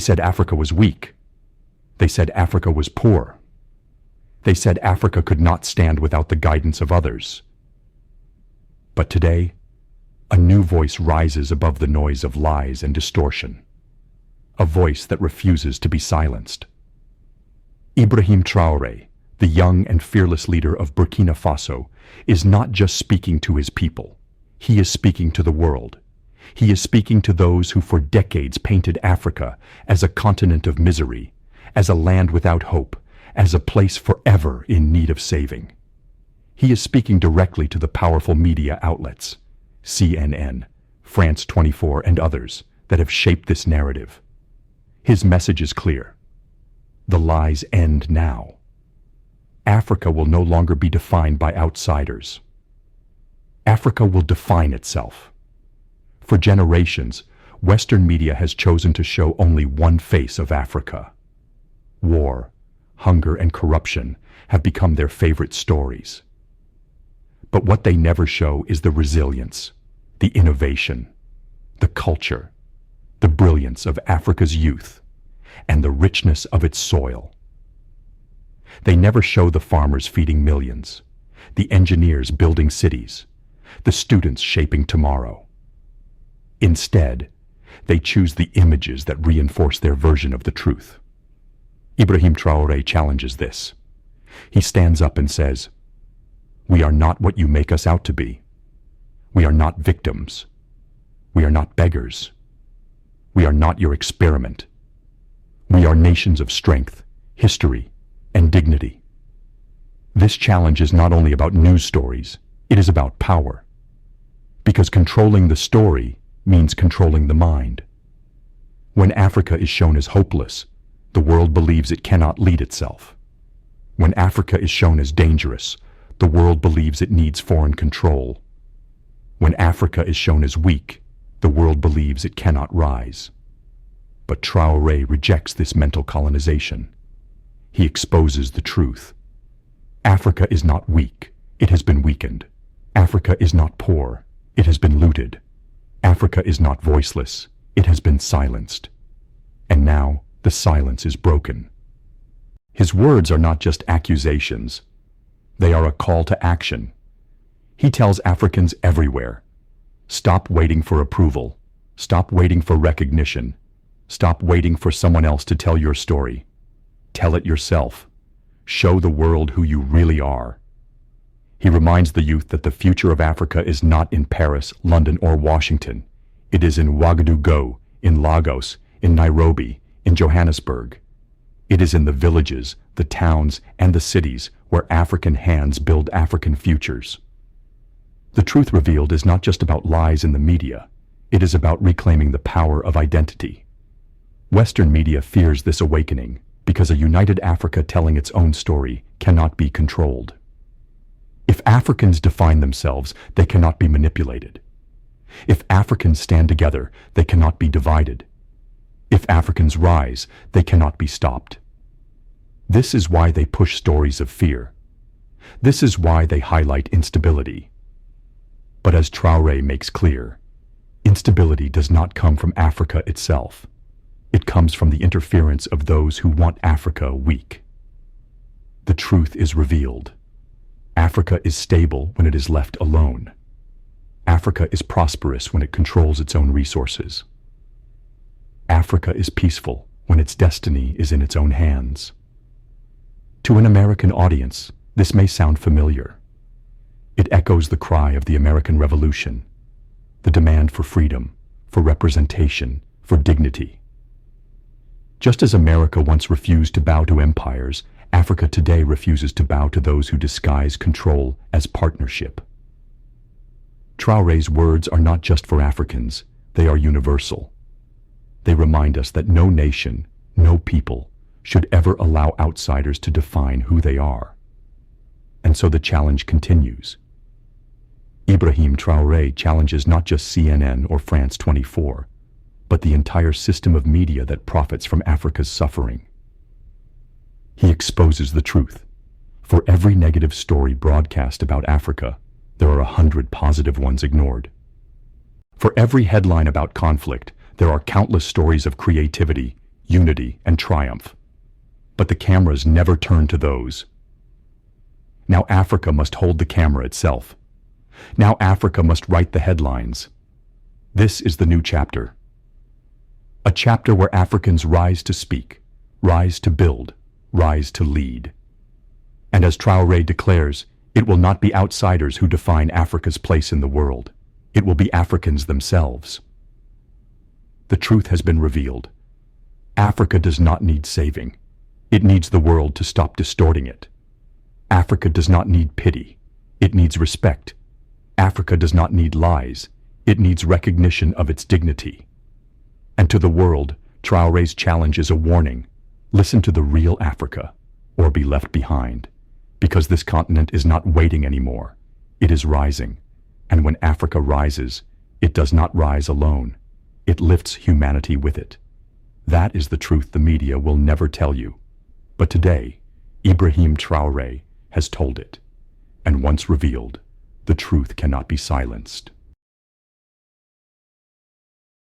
said Africa was weak. They said Africa was poor. They said Africa could not stand without the guidance of others. But today, a new voice rises above the noise of lies and distortion. A voice that refuses to be silenced. Ibrahim Traoré, the young and fearless leader of Burkina Faso, is not just speaking to his people. He is speaking to the world. He is speaking to those who for decades painted Africa as a continent of misery, as a land without hope, as a place forever in need of saving. He is speaking directly to the powerful media outlets, CNN, France 24, and others, that have shaped this narrative. His message is clear. The lies end now. Africa will no longer be defined by outsiders. Africa will define itself. For generations, Western media has chosen to show only one face of Africa. War, hunger, and corruption have become their favorite stories. But what they never show is the resilience, the innovation, the culture, the brilliance of Africa's youth, and the richness of its soil. They never show the farmers feeding millions, the engineers building cities, the students shaping tomorrow. Instead, they choose the images that reinforce their version of the truth. Ibrahim Traoré challenges this. He stands up and says, "We are not what you make us out to be. We are not victims. We are not beggars. We are not your experiment. We are nations of strength, history, and dignity." This challenge is not only about news stories, it is about power. Because controlling the story means controlling the mind. When Africa is shown as hopeless, the world believes it cannot lead itself. When Africa is shown as dangerous, the world believes it needs foreign control. When Africa is shown as weak, the world believes it cannot rise. But Traoré rejects this mental colonization. He exposes the truth. Africa is not weak, it has been weakened. Africa is not poor, it has been looted. Africa is not voiceless, it has been silenced. And now the silence is broken. His words are not just accusations. They are a call to action. He tells Africans everywhere, stop waiting for approval, stop waiting for recognition, stop waiting for someone else to tell your story. Tell it yourself. Show the world who you really are. He reminds the youth that the future of Africa is not in Paris, London, or Washington. It is in Ouagadougou, in Lagos, in Nairobi, in Johannesburg. It is in the villages, the towns, and the cities where African hands build African futures. The truth revealed is not just about lies in the media. It is about reclaiming the power of identity. Western media fears this awakening because a united Africa telling its own story cannot be controlled. If Africans define themselves, they cannot be manipulated. If Africans stand together, they cannot be divided. If Africans rise, they cannot be stopped. This is why they push stories of fear. This is why they highlight instability. But as Traoré makes clear, instability does not come from Africa itself. It comes from the interference of those who want Africa weak. The truth is revealed. Africa is stable when it is left alone. Africa is prosperous when it controls its own resources. Africa is peaceful when its destiny is in its own hands. To an American audience, this may sound familiar. It echoes the cry of the American Revolution, the demand for freedom, for representation, for dignity. Just as America once refused to bow to empires, Africa today refuses to bow to those who disguise control as partnership. Traoré's words are not just for Africans, they are universal. They remind us that no nation, no people, should ever allow outsiders to define who they are. And so the challenge continues. Ibrahim Traoré challenges not just CNN or France 24, but the entire system of media that profits from Africa's suffering. He exposes the truth. For every negative story broadcast about Africa, there are 100 positive ones ignored. For every headline about conflict, there are countless stories of creativity, unity, and triumph. But the cameras never turn to those. Now Africa must hold the camera itself. Now Africa must write the headlines. This is the new chapter. A chapter where Africans rise to speak, rise to build, rise to lead. And as Traoré declares, it will not be outsiders who define Africa's place in the world. It will be Africans themselves. The truth has been revealed. Africa does not need saving. It needs the world to stop distorting it. Africa does not need pity. It needs respect. Africa does not need lies. It needs recognition of its dignity. And to the world, Traoré's challenge is a warning. Listen to the real Africa, or be left behind. Because this continent is not waiting anymore. It is rising. And when Africa rises, it does not rise alone. It lifts humanity with it. That is the truth the media will never tell you. But today, Ibrahim Traoré has told it. And once revealed, the truth cannot be silenced.